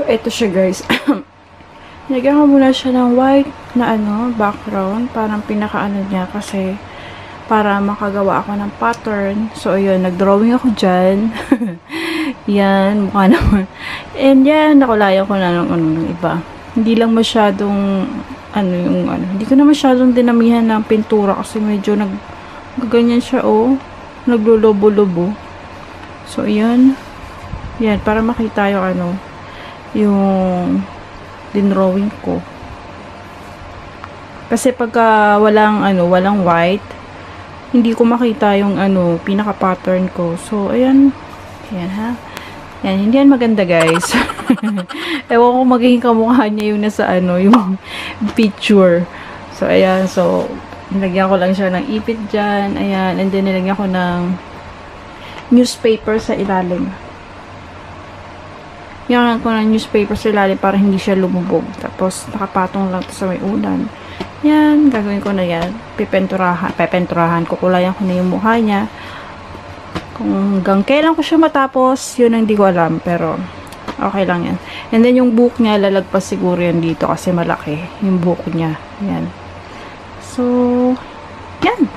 eto siya guys. Nilagyan ko muna siya ng white na background. Parang pinaka-ano niya kasi para makagawa ako ng pattern. So, ayun, nag-drawing ako dyan. Yan, mukha naman. And yan, nakulayan ko na ng iba. Hindi lang masyadong, hindi ko na masyadong dinamihan ng pintura kasi medyo ganyan siya, naglulubo-lubo. So, ayan. Yan, para makita yung yung dinrawing ko. Kasi pagka walang white, hindi ko makita yung pinaka-pattern ko. So, ayan. Ayan, ha. Yan, hindi yan maganda, guys. Ewan ko magiging kamukha niya yung nasa yung picture. So, ayan. So, nilagyan ko lang siya ng ipit dyan. Ayan. And then, nilagyan ko ng newspaper sa ilalim. Yan ko ng newspaper sa ilalim para hindi siya lumubog. Tapos, nakapatong lang ito sa may ulan. Yan, gagawin ko na yan. Pepenturahan. Kukulayan ko na yung mukha niya. Kung hanggang kailan ko siya matapos, yun ang hindi ko alam. Pero, okay lang yan. And then, yung buhok niya, lalagpas siguro yan dito kasi malaki. Yung buhok niya. Yan. So, yan.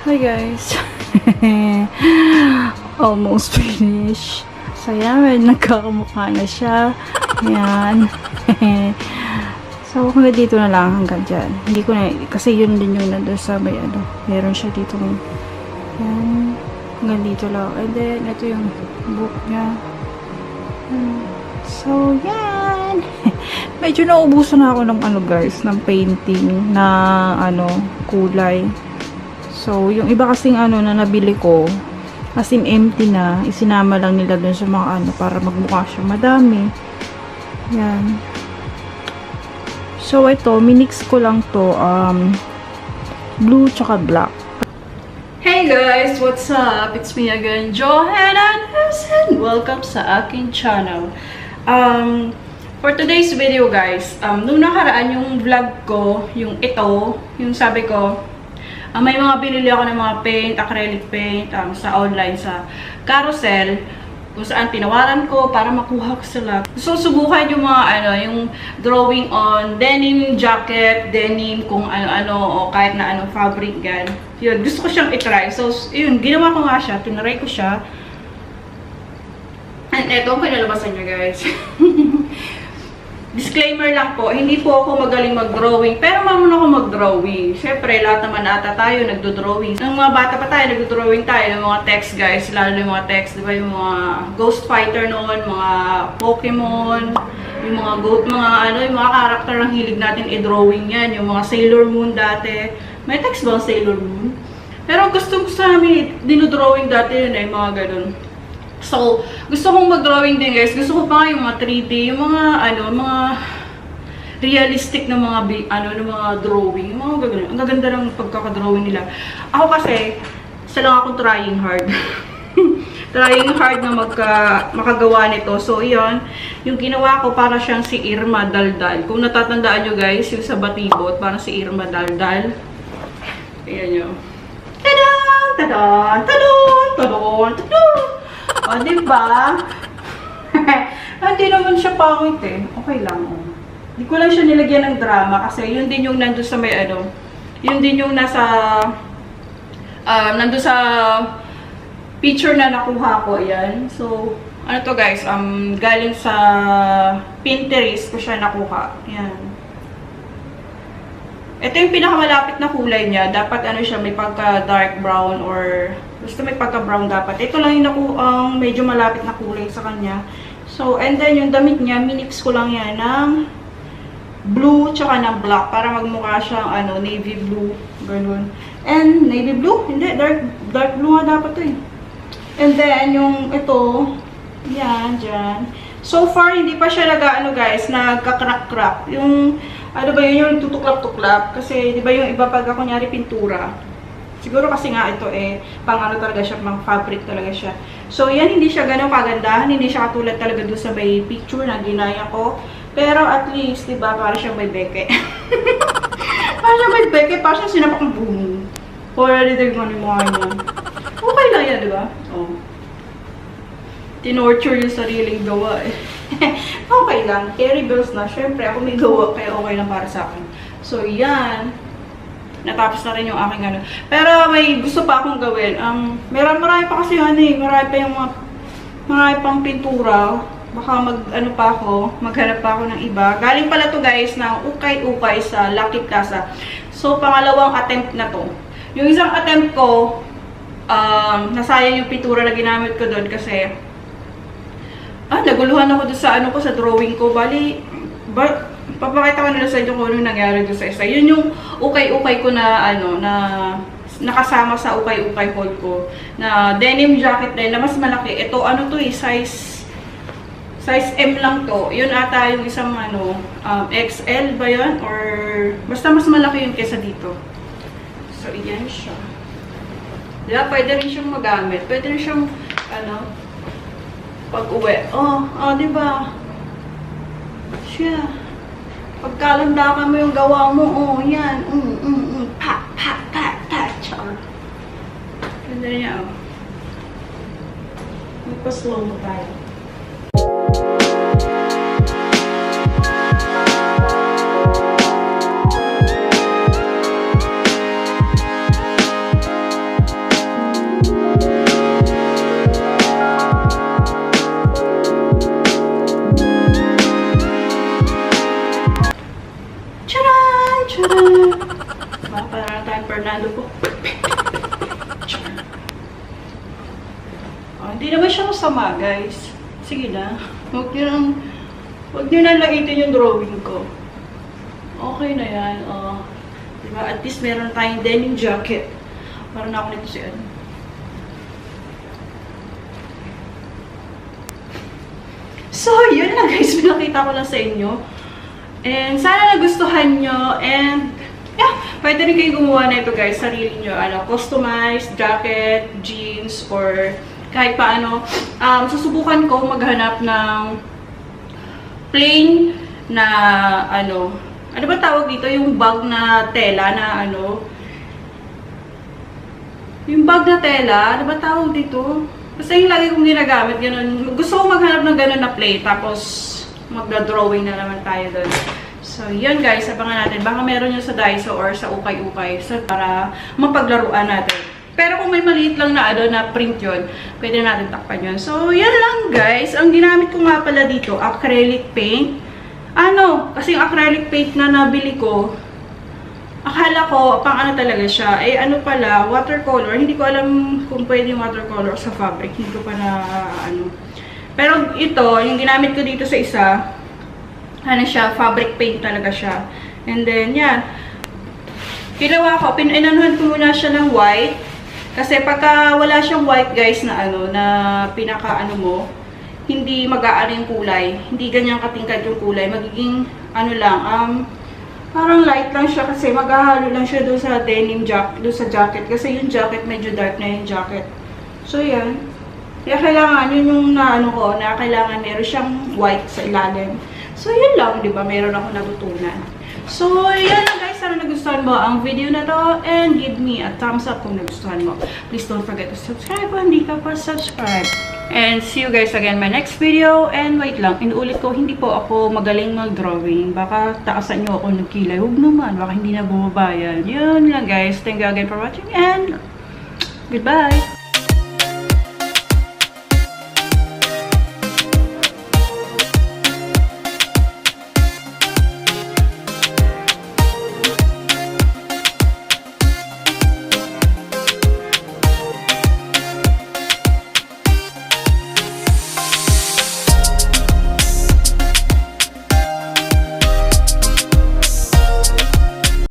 Hi guys. Almost finished. So yan, nagkakamukha na siya. Yan. So hanggang dito na lang, hanggang dyan. Hindi ko na, kasi yun din yung nandun sa may meron siya dito. Yan. Hanggang dito lang. And then, ito yung book niya. So yan. Medyo naubusan na ako ng guys, ng painting na kulay. So, yung iba kasing na nabili ko, as in empty na, isinama lang nila dun sa mga para magmukha siya madami. Yan. So, ito, minix ko lang to, blue tsaka black. Hey guys! What's up? It's me again, Johanna, and welcome sa aking channel. For today's video guys, nung nakaraan yung vlog ko, yung sabi ko, May mga binili ako ng mga paint, acrylic paint, sa online, sa carousel, kung saan tinawaran ko para makuha ko sila. Gusto subukan yung mga yung drawing on denim jacket, denim, kung ano-ano, o kahit na anong fabric gan. Yun, gusto ko siyang itry. So, yun, ginawa ko nga siya, tinry ko siya. And eto ang kinalabasan niya, guys. Disclaimer lang po, hindi po ako magaling mag-drawing, pero marunong ako mag-drawing. Siyempre, lahat naman ata tayo nagdo-drawing. Nung mga bata pa tayo, nagdo-drawing tayo ng mga text, guys. Lalo yung mga text, di ba? Yung mga Ghost Fighter noon, mga Pokemon, yung mga yung mga karakter ng hilig natin i-drawing yan. Yung mga Sailor Moon dati. May text ba ang Sailor Moon? Pero gusto namin, dinodrawing dati yun mga ganun. So, gusto kong mag-drawing din, guys. Gusto ko pa yung mga 3D, yung mga mga realistic na mga mga drawing, yung mga gagawin. Ang gaganda ng pagkaka-drawing nila. Ako kasi, isa lang akong trying hard. Trying hard na makagawa nito. So, iyon, yung ginawa ko para siyang si Irma Daldal. Kung natatandaan nyo, guys, yung sa batibot, parang si Irma Daldal. Ayan nyo. Tadaan! Tadaan! Tadaan! Tadaan! Tadaan! O, diba? Hindi naman siya pangit eh. Okay lang. Hindi ko lang siya nilagyan ng drama kasi yun din yung nandun sa may yun din yung nasa nandun sa picture na nakuha ko. Ayan. So, ano to guys? Galing sa Pinterest ko siya nakuha. Ayan. Ito yung pinakamalapit na kulay niya. Dapat siya may pagka dark brown or basta may pagka-brown dapat. Ito lang yung medyo malapit na kulay sa kanya. So, and then yung damit niya, minix ko lang yan ng blue tsaka ng black para magmukha siyang navy blue. Ganun. And navy blue? Hindi, dark blue nga dapat to eh. And then, yung ito, yan, dyan. So far, hindi pa siya guys, nagka-crack-crack. Yung, ba yun, yung tutuklap-tuklap. Kasi, di ba yung iba pag kunyari pintura, siguro kasi nga ito pang talaga siya, pang fabric talaga siya. So, yan, hindi siya ganun kagandahan. Hindi siya katulad talaga doon sa may picture na ginaya ko. Pero at least, diba, para siyang may beke. Para siyang may beke, para siyang sinapak ng boom. Para dito yung mukha niya. Okay lang yan, diba? Oh. Tinorture yung sariling gawa Okay lang. Carry bills na. Syempre, ako may gawa, kaya okay lang para sa akin. So, yan. Natapos na rin yung aking Pero may gusto pa akong gawin. Marami pa kasi marami pa yung marami pang pintura. Baka maghanap pa ako ng iba. Galing pala to guys ng UKAY-UKAY sa Lucky Plaza. So, pangalawang attempt na to. Yung isang attempt ko, nasayang yung pintura na ginamit ko doon kasi naguluhan ako doon sa sa drawing ko. Bali, papakita ko nila sa inyo kung ano nangyari doon sa isa. Yun yung UKAY-UKAY ko na na nakasama sa UKAY-UKAY haul ko na denim jacket din na mas malaki. Ito to size M lang to. Yun ata yung isang XL ba yun? Or basta mas malaki yun kesa dito. So, yan siya. Diba? Pwede rin siyang magamit. Pwede rin siyang pag-uwi. Diba? Siya. Pagkalandakan mo yung gawa mo, yan. Pa, pa, pa, pa, char. Ganda niya, Magpa-slow mo tayo. Hindi naman siya masama, guys. Sige na. Huwag nyo na lagitin yung drawing ko. Okay na yan. Diba? At least meron tayong denim jacket. Parang ako nito si So, yun lang guys. Pinakita ko lang sa inyo. And sana nagustuhan nyo. And yeah, pwede rin kayo gumawa na ito guys. Sarili nyo. Customized jacket, jeans, or kahit paano. Susubukan ko maghanap ng plain na ano ba tawag dito? Yung bag na tela na Yung bag na tela, ano ba tawag dito? Basta yung lagi kong ginagamit, ganun. Gusto ko maghanap ng ganun na plate, tapos magda-drawing na naman tayo doon. So, yun guys, abangan natin. Baka meron yun sa Daiso or sa UKAY-UKAY para mapaglaruan natin. Pero kung may maliit lang na, na print yun, pwede natin takpan yun. So, yan lang guys. Ang ginamit ko nga pala dito, acrylic paint. Kasi yung acrylic paint na nabili ko, akala ko, pang ano talaga siya, ano pala, watercolor. Hindi ko alam kung pwede yung watercolor sa fabric. Hindi ko pa na, Pero ito, yung ginamit ko dito sa isa, siya, fabric paint talaga siya. And then, yan. Ginawa ko, inanuhan ko muna siya ng white. Kasi pagka wala siyang white, guys, na na mo, hindi mag-aano yung kulay. Hindi ganyan katingkad yung kulay. Magiging, parang light lang siya kasi maghahalo lang siya doon sa denim jacket, doon sa jacket. Kasi yung jacket, medyo dark na yung jacket. So, yan. Kaya kailangan, yun yung na kailangan meron siyang white sa ilalim. So, yun lang, di ba? Meron ako natutunan. So, yan lang guys. Sana nagustuhan mo ang video na to. And give me a thumbs up kung nagustuhan mo. Please don't forget to subscribe kung hindi ka pa subscribe. And see you guys again in my next video. And wait lang, inuulit ko, hindi po ako magaling mag-drawing. Baka taasan nyo ako ng kilay. Huwag naman, baka hindi na bumaba yan. Yun lang guys. Thank you again for watching and goodbye!